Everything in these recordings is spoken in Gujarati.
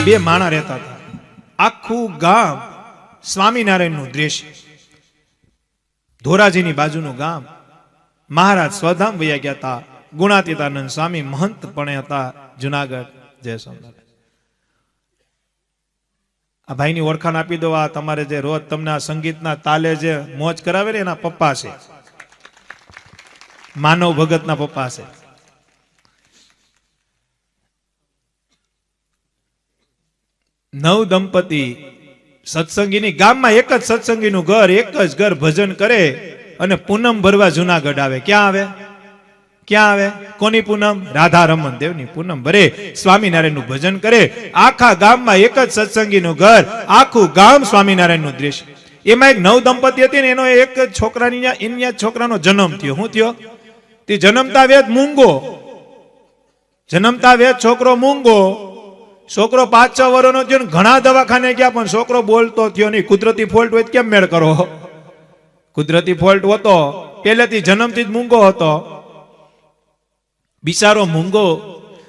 બે માણા રહેતા હતા. આખું ગામ સ્વામિનારાયણનું દ્રશ્ય. ધોરાજીની બાજુનું ગામ. મહારાજ સ્વધામ વયા ગયા હતા. ગુણાતીતાનંદ સ્વામી મહંત પણ હતા જુનાગઢ. જય સ્વામિનારાયણ. આ ભાઈની ઓળખાણ આપી દો. આ તમારે જે રોજ તમને આ સંગીતના તાલે જે મોજ કરાવે ને એના પપ્પા છે. માનવ ભગતના પપ્પા છે. નવ દંપતી સત્સંગીની ગામમાં એક જ સત્સંગીનું ઘર, એક જ ઘર ભજન કરે અને પૂનમ ભરવા જુનાગઢ આવે. ક્યાં આવે? ક્યાં આવે? કોની પૂનમ? રાધા રમન દેવની પૂનમ ભરે, સ્વામિનારાયણનું ભજન કરે. આખા ગામમાં એક જ સત્સંગીનું ઘર, આખું ગામ સ્વામિનારાયણનું દ્રશ્ય. એમાં એક નવ દંપતી હતી ને, એનો એક છોકરાની એની છોકરાનો જન્મ થયો. શું થયો? તે જન્મતા વેદ મૂંગો. જન્મતા વેદ છોકરો મૂંગો. છોકરો 5-6 વર્ષનો થયો ને ઘણા દવાખાને ગયા પણ છોકરો બોલતો થયો નહીં. કુદરતી ફોલ્ટ હોય કેમ મેળ કરો? કુદરતી ફોલ્ટ હતો, પહેલેથી જન્મથી જ મૂંગો હતો. બિચારો મૂંગો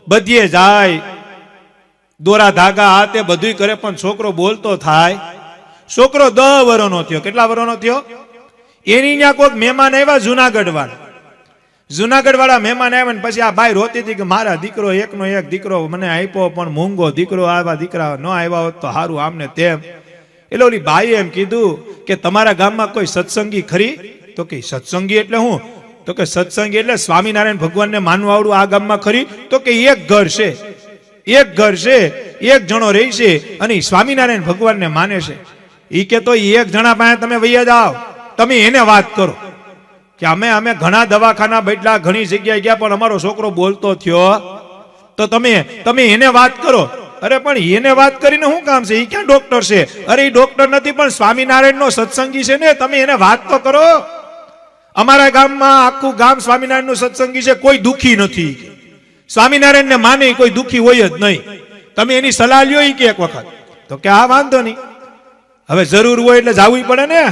બધીએ જાય, દોરા ધાગા આ તે બધું કરે પણ છોકરો બોલતો થાય. છોકરો 10 વર્ષનો થયો. કેટલા વર્ષનો થયો? એની ત્યાં કોઈક મહેમાન આવ્યા જુનાગઢ વાળા. જુનાગઢ વાળા મહેમાન આવ્યા ને પછી આ બાઈ રોતી હતી કે મારા દીકરો એકનો એક દીકરો મને આપ્યો પણ મૂંગો દીકરો, આવા દીકરા ન આવ્યા હોત તો સારું આમને તેમ. એટલે ઓલી બાઈએ એમ કીધું કે તમારા ગામમાં કોઈ સત્સંગી ખરી? તો કે સત્સંગી એટલે હું? તો કે સત્સંગી એટલે સ્વામિનારાયણ ભગવાનને માનવા આવડું આ ગામમાં ખરી? તો કે એક ઘર છે, એક ઘર છે, એક જણો રહી છે અને સ્વામિનારાયણ ભગવાનને માને છે. ઈ કે તો એક જણા પાસે તમે વૈયા જાઓ, તમે એને વાત કરો કે અમે ઘણા દવાખાના બેઠલા, ઘણી જગ્યાએ ગયા પણ અમારો છોકરો બોલતો થયો, તો તમે એને વાત કરો. અરે પણ એને વાત કરીને શું કામ છે? એ ક્યાં ડોક્ટર છે? અરે એ ડોક્ટર નથી પણ સ્વામિનારાયણ નો સત્સંગી છે ને, તમે એને વાત તો કરો. અમારા ગામમાં આખું ગામ સ્વામિનારાયણ નું સત્સંગી છે, કોઈ દુખી નથી. સ્વામિનારાયણ ને માને કોઈ દુખી હોય જ નહીં. તમે એની સલાહ લ્યો કે એક વખત. તો કે આ વાંધો નહીં, હવે જરૂર હોય એટલે જાવું પડે ને.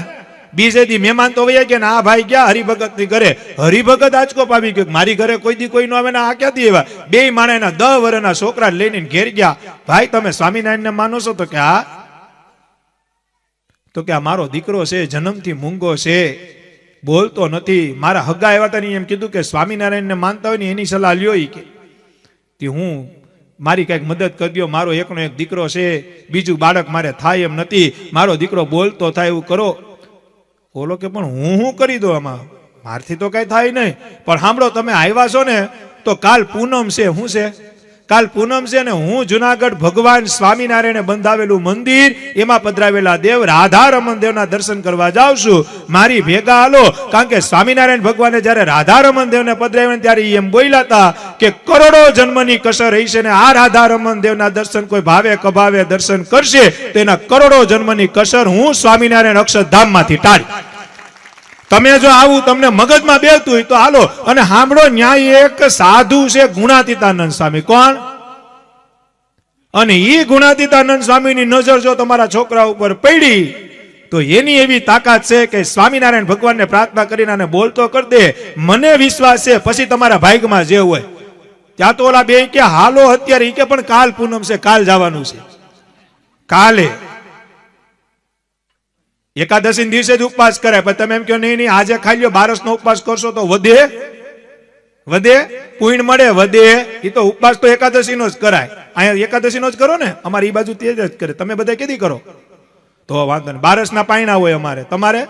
બીજે દી મહેમાન તો વયા ગયા ને આ ભાઈ ગયા હરિભગત ની ઘરે. હરિભગત આંચકો પામી ગયો, મારી ઘરે કોઈ દી કોઈ નો આવે ને આ ક્યાંથી એવા? બે માણસના 10 વર્ષના છોકરા લઈને ઘેર ગયા. ભાઈ તમે સ્વામિનારાયણ ને માનો છો? તો કે હા. તો કે આ મારો દીકરો છે, જન્મથી મૂંગો છે, બોલતો નથી. મારા હગા આવ્યા હતા એમ કીધું કે સ્વામિનારાયણ ને માનતા હોય ને એની સલાહ લ્યો. કે હું મારી કઈક મદદ કરી દો, મારો એકનો એક દીકરો છે, બીજું બાળક મારે થાય એમ નથી, મારો દીકરો બોલતો થાય એવું કરો. બોલો કે પણ હું કરી દો, આમાં મારથી તો કઈ થાય નહીં. પણ સાંભળો, તમે આવ્યા છો ને તો કાલ પૂનમ છે. શું છે? કાલ પૂનમ છે ને હું જુનાગઢ ભગવાન સ્વામિનારાયણે બંધાવેલું મંદિર, એમાં પધરાવેલા દેવ રાધા રમન દેવના દર્શન કરવા જાઉં છું. મારી ભેગા હાલો. કારણ કે સ્વામિનારાયણ ભગવાને જયારે રાધા રમન દેવને પધરાવ્યા ત્યારે એમ બોલ્યા હતા કે કરોડો જન્મની કસર રહી છે ને આ રાધા રમન દેવના દર્શન કોઈ ભાવે કભાવે દર્શન કરશે તો એના કરોડો જન્મની કસર હું સ્વામિનારાયણ અક્ષરધામમાંથી ટાળી. તમે જો આવું તમને મગજમાં બેસતું હોય તો હાલો. અને સાંભળો, ન્યાય એક સાધુ છે ગુણાતીતાનંદ સ્વામી. કોણ? અને ઈ ગુણાતીતાનંદ સ્વામીની નજર જો તમારા છોકરા ઉપર પડી તો એની એવી તાકાત છે કે સ્વામિનારાયણ ભગવાનને પ્રાર્થના કરીને આને બોલતો કરી દે. મને વિશ્વાસ છે પછી તમારા ભાગ્યમાં જે હોય. ત્યાં તો ઓલા બે કે હાલો અત્યારે, ઈ કે પણ કાલ પૂનમ છે, કાલ જવાનું છે. કાલે એકાદશી દિવસે જ ઉપવાસ કરાય. પણ તમે એમ કહો નહીં આજે ખાઈ લ્યો, બારસનો ઉપવાસ કરશો તો વધે પુણ્ય મળે, વધે. એ તો ઉપવાસ તો એકાદશી નો જ કરાય. અહીંયા એકાદશી નો જ કરો ને, અમારી એ બાજુ તે જ કરે. તમે બધા કેદી કરો? તો વાંધો નહીં. બારસના પાયણા હોય અમારે, તમારે?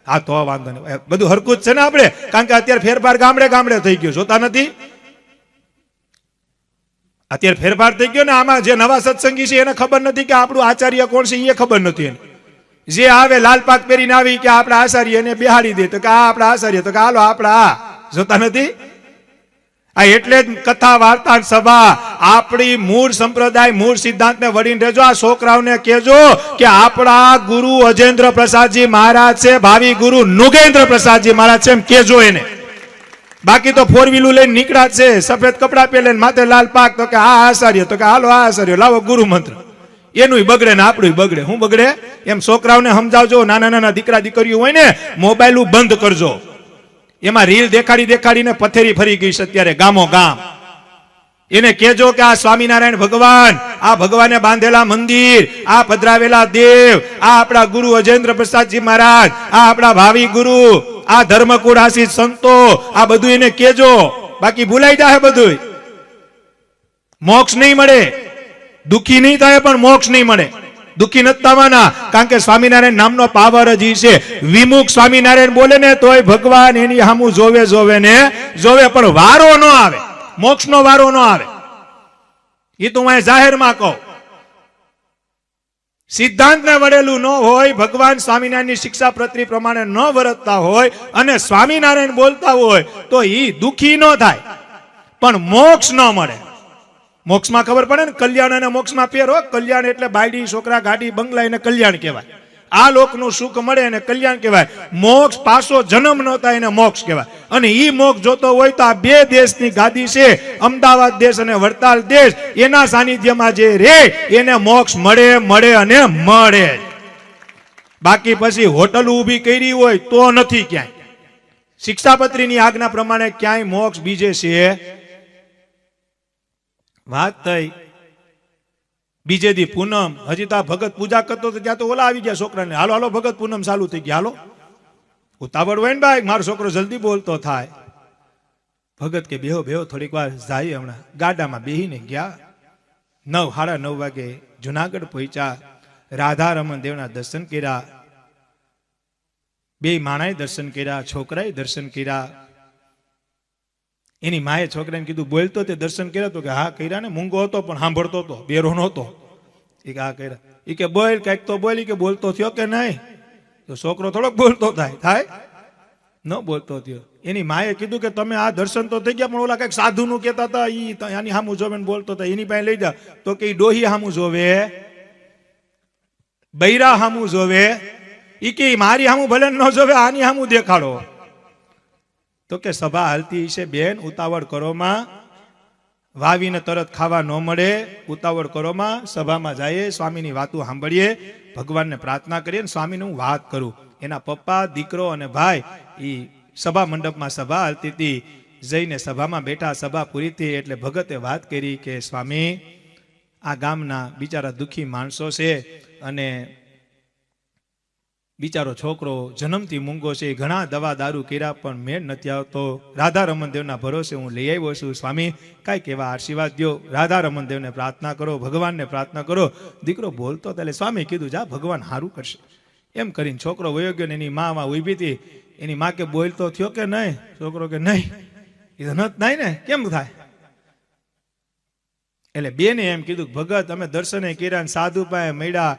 હા તો વાંધો નહીં. બધું હરકું જ છે ને આપણે. કારણ કે અત્યારે ફેરફાર ગામડે ગામડે થઈ ગયો, જોતા નથી? અત્યારે ફેરફાર થઈ ગયો ને. આમાં જે નવા સત્સંગી છે એને ખબર નથી કે આપણું આચાર્ય કોણ છે, એ ખબર નથી એને. જે આવે લાલ પાક પહેરીને આવી કે આપણા આચાર્ય ને બેહાડી દે તો કે આ આપણા આચાર્ય, તો કે હાલો આપણા આ. જોતા નથી? આ એટલે જ કથા વાર્તા સભા આપણી મૂળ સંપ્રદાય મૂળ સિદ્ધાંત ને વળીને રહેજો. આ છોકરાઓને કહેજો કે આપણા ગુરુ અજેન્દ્ર પ્રસાદજી મહારાજ છે, ભાવિ ગુરુ નુગેન્દ્ર પ્રસાદજી મહારાજ છે, એમ કહેજો એને. બાકી તો 4 વ્હીલું લઈને નીકળ્યા છે, સફેદ કપડા પહેરે માથે લાલ પાક, તો કે આ આચાર્ય, તો કે હાલો આ આચાર્ય, લાવો ગુરુ મંત્ર. એનું બગડે ને આપણું બગડે. શું બગડે? એમ છોકરાઓને સમજાવજો. નાના નાના દીકરા દીકરીઓ હોય ને, મોબાઈલ બંધ કરજો. એમાં રીલ દેખાડીને પથેરી ફરી ગઈ છે અત્યારે ગામો ગામ. એને કહેજો કે આ સ્વામિનારાયણ ભગવાન, આ ભગવાને બાંધેલા મંદિર, આ પધરાવેલા દેવ, આ આપણા ગુરુ અજેન્દ્ર પ્રસાદજી મહારાજ, આ આપણા ભાવિ ગુરુ, આ ધર્મકુળ આશિષ સંતો, આ બધું એને કહેજો. બાકી ભૂલાઈ જાય બધું. મોક્ષ નહીં મળે. દુઃખી નહીં થાય પણ મોક્ષ નહીં મળે. દુઃખી નથી થવાના, કારણ કે સ્વામિનારાયણ નામનો પાવર જ છે. વિમુખ સ્વામિનારાયણ બોલે ને તોય ભગવાન એની સામું જોવે ને જોવે, પણ વારો ન આવે. મોક્ષનો વારો ન આવે. એ તો હું જાહેરમાં કહું. સિદ્ધાંતને વડેલું ન હોય, ભગવાન સ્વામિનારાયણની શિક્ષાપત્રી પ્રમાણે ન વર્તતા હોય અને સ્વામિનારાયણ બોલતા હોય તો એ દુઃખી ન થાય, પણ મોક્ષ ન મળે. મોક્ષમાં ખબર પડે ને, કલ્યાણ અને મોક્ષમાં ફેર હોય. કલ્યાણ એટલે બાયડી, છોકરા, ગાડી, બંગલા, એને કલ્યાણ કહેવાય. આ લોકનું સુખ મળે એને કલ્યાણ કહેવાય. મોક્ષ પાછો જન્મ ન થાય એને મોક્ષ કહેવાય. અને ઈ મોક્ષ જોતો હોય તો આ બે દેશની ગાદી છે, અમદાવાદ દેશ અને વડતાલ દેશ, એના સાનિધ્યમાં જે રે એને મોક્ષ મળે અને મળે. બાકી પછી હોટલ ઊભી કરી હોય તો નથી ક્યાંય. શિક્ષાપત્રીની આજ્ઞા પ્રમાણે ક્યાંય મોક્ષ બીજે છે. વાત થઈ બીજે દી પૂનમ. હજી તો ભગત પૂજા કરતો તો ત્યાં તો ઓલા આવી ગયા છોકરાને, હાલો હાલો ભગત પૂનમ ચાલુ થઈ ગયા, હાલો. ઉતાવળ હોય ને ભાઈ, મારો છોકરો જલ્દી બોલતો થાય. ભગત કે બેહો બેહો થોડીક વાર જાય. હમણાં ગાડામાં બેહીને ગયા. 9:30 વાગે જુનાગઢ પહોંચ્યા. રાધા રમણ દેવના દર્શન કર્યા. બે માણાએ દર્શન કર્યા, છોકરાએ દર્શન કર્યા. એની માએ છોકરાને કીધું બોલતો તે દર્શન કર્યા? તો કે હા કર્યા ને. મૂંગો હતો પણ સાંભળતો હતો, બેરો નહોતો. એ કે હા કર્યા. એ કે બોલ કઈક તો બોલી. કે બોલતો થયો કે નહીં? તો છોકરો થોડોક બોલતો થાય ન બોલતો થયો. એની માએ કીધું કે તમે આ દર્શન તો થઈ ગયા, પણ ઓલા કઈક સાધુ નું કહેતા હતા, આની સામું જોવે બોલતો હતા, એની પાસે લઈ જા. તો કે ડોહી સામું જોવે, બૈરા સામું જોવે. ઈ કે મારી સામું ભલે ન જોવે, આની સામું દેખાડો. તો કે સભા હાલતી છે બેન, ઉતાવળ કરોમાં. વાવીને તરત ખાવા ન મળે, ઉતાવળ કરોમાં. સભામાં જઈએ, સ્વામીની વાતો સાંભળીએ, ભગવાનને પ્રાર્થના કરીએ. સ્વામીને હું વાત કરું. એના પપ્પા, દીકરો અને ભાઈ એ સભા મંડપમાં સભા હાલતી હતી. જઈને સભામાં બેઠા. સભા પૂરી થઈ એટલે ભગતે વાત કરી કે સ્વામી, આ ગામના બિચારા દુઃખી માણસો છે અને બિચારો છોકરો જન્મથી મૂંગો છે, ઘણા દવા દારૂ કર્યા પણ મેળ નથી આવતો. રાધા રમણ દેવના ભરોસે હું લઈ આવ્યો છું. સ્વામી કાંઈક એવા આશીર્વાદ દો. રાધા રમણ દેવને પ્રાર્થના કરો, ભગવાનને પ્રાર્થના કરો. દીકરો બોલતો એટલે સ્વામી કીધું જા ભગવાન સારું કરશે. એમ કરીને છોકરો વયો ગયો ને એની માં ઊભી હતી. એની માં કે બોલતો થયો કે નહીં? છોકરો કે નહીં. એ તો નહીં ને, કેમ થાય? એટલે બેને એમ કીધું ભગત અમે દર્શને કર્યા, સાધુ પાસે મળ્યા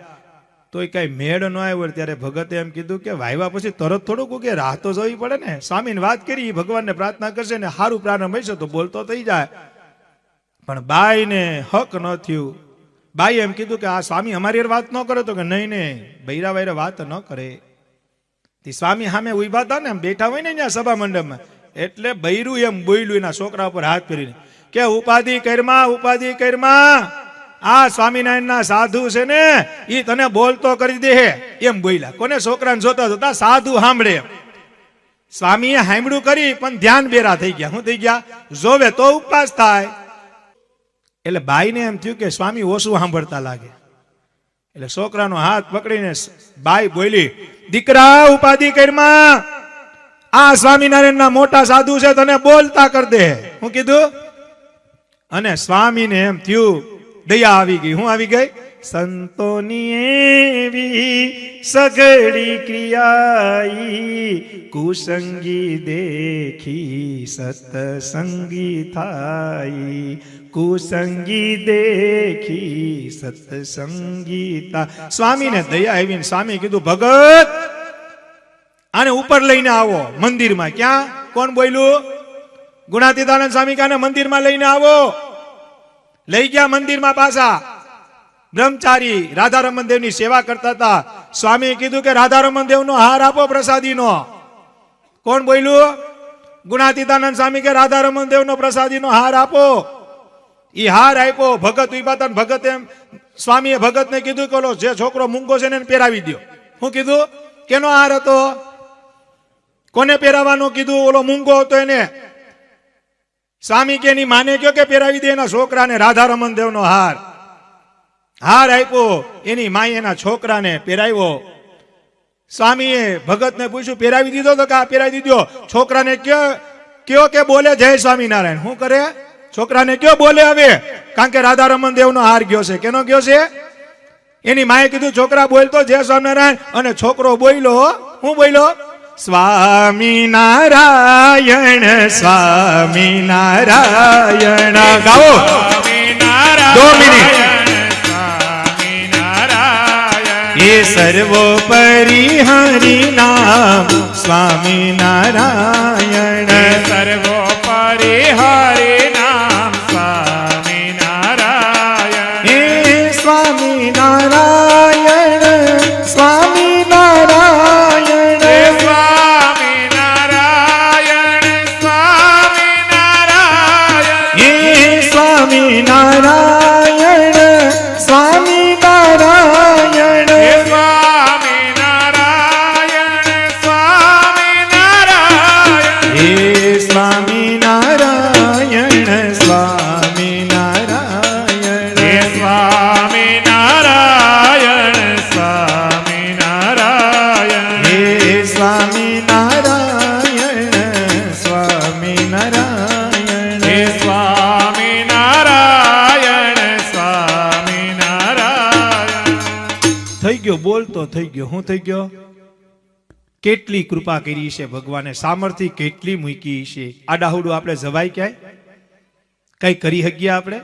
તો કઈ મેળ ન આવ્યો. ત્યારે ભગતે એમ કીધું કે વાયવા પછી તરત થોડુંક કે રાહ તો જોવી પડે ને. સ્વામીને વાત કરી, ભગવાનને પ્રાર્થના કરશે ને સારું પ્રારંભ હશે તો બોલતો થઈ જાય. પણ બાઈને હક ન થયું. બાઈ એમ કીધું કે આ સ્વામી અમારી વાત ન કરે. તો કે નહીં ને, બૈરા વાયરા વાત ન કરે. સ્વામી સામે ઉભા હતા ને, બેઠા હોય ને ત્યાં સભા મંડપમાં, એટલે બૈરું એમ બોલ્યું એના છોકરા ઉપર હાથ ફેરીને કે ઉપાધિ કરમાં, ઉપાધિ કરમાં. આ સ્વામિનારાયણ ના સાધુ છે ને, ઈ તને બોલતો કરી દે એમ બોલ્યા. કોને? છોકરાને જોતા જોતા સાધુ સાંભળે. સ્વામીએ સાંભળ્યું કરી પણ ધ્યાન બેરા થઈ ગયા. શું થઈ ગયા? જોવે તો ઉપવાસ થાય. એટલે બાઈને એમ થયું કે સ્વામી ઓછું સાંભળતા લાગે. એટલે છોકરાનો હાથ પકડીને બાઈ બોલી, દીકરા ઉપાધિ કરમાં, આ સ્વામિનારાયણ ના મોટા સાધુ છે, તને બોલતા કર દે. હું કીધું? અને સ્વામીને એમ થયું, દયા આવી ગઈ. હું આવી ગઈ? સંતોની એવી સઘળી ક્રિયાઈ, કુસંગી દેખી સતસંગી થાય, કુસંગી દેખી સતસંગી થાય. સ્વામીને દયા આવીને સ્વામી કીધું ભગત આને ઉપર લઈને આવો મંદિરમાં. ક્યાં? કોણ બોલ્યું? ગુણાતીતાનંદ સ્વામી કાને મંદિરમાં લઈને આવો. લઈ ગયા મંદિરમાં. પાછા બ્રહ્મચારી રાધા રમણ દેવની સેવા કરતા હતા. સ્વામી કીધું કે રાધા રમણ દેવનો હાર આપો પ્રસાદીનો. કોણ બોલ્યું? ગુણાતીતાનંદ સ્વામી કે રાધા રમણ દેવનો પ્રસાદીનો હાર આપો. ઈ હાર આપ્યો. ભગત ઉભા હતા. ભગત એમ સ્વામીએ ભગતને કીધું કે જે છોકરો મૂંગો છે ને એને પહેરાવી દો. શું કીધું? કેનો હાર હતો? કોને પહેરાવાનો કીધું? ઓલો મૂંગો હતો એને. સ્વામી કે એની માને કયો કે પહેરાવી દે એના છોકરાને રાધા રમણ દેવનો હાર આપ્યો, એની માએ એના છોકરાને પહેરાવ્યો. સ્વામીએ ભગતને પૂછ્યું પહેરાવી દીધો તો કે આ પહેરાવી દીધો. છોકરાને કયો કે બોલે જય સ્વામિનારાયણ. શું કરે? છોકરાને કયો બોલે હવે, કારણ કે રાધા રમણ દેવનો હાર ગયો છે. કેનો ગયો છે? એની માએ કીધું છોકરા બોલતો જય સ્વામિનારાયણ, અને છોકરો બોલ્યો. હું બોલ્યો? સ્વામિનારાયણ સ્વામિનારાયણ. ગાઓ 2 મિનિટ. એ સર્વોપરી હરિ નામ સ્વામિનારાયણ. સર્વોપરી હરિ નામ સ્વામિનારાયણ. હે સ્વામિનારાયણ સ્વામિનારાયણ. સ્વામિનારાયણ સ્વામિનારાયણ. હે સ્વામિનારાયણ સ્વામિનારાયણ. સ્વામિનારાયણ સ્વામિનારાયણ. હે સ્વામિનારાયણ સ્વામિનારાયણ. હે સ્વામિનારાયણ સ્વામિનારાયણ. હે સ્વામિનારાયણ સ્વામિનારાયણ. થઈ ગયો, બોલતો થઈ ગયો. હું થઈ ગયો? કેટલી કૃપા કરી છે ભગવાને, સામર્થ્ય કેટલી મૂકી છે. આડાહુડું આપણે જવાય ક્યાંય? કઈ કરી શકીએ આપણે?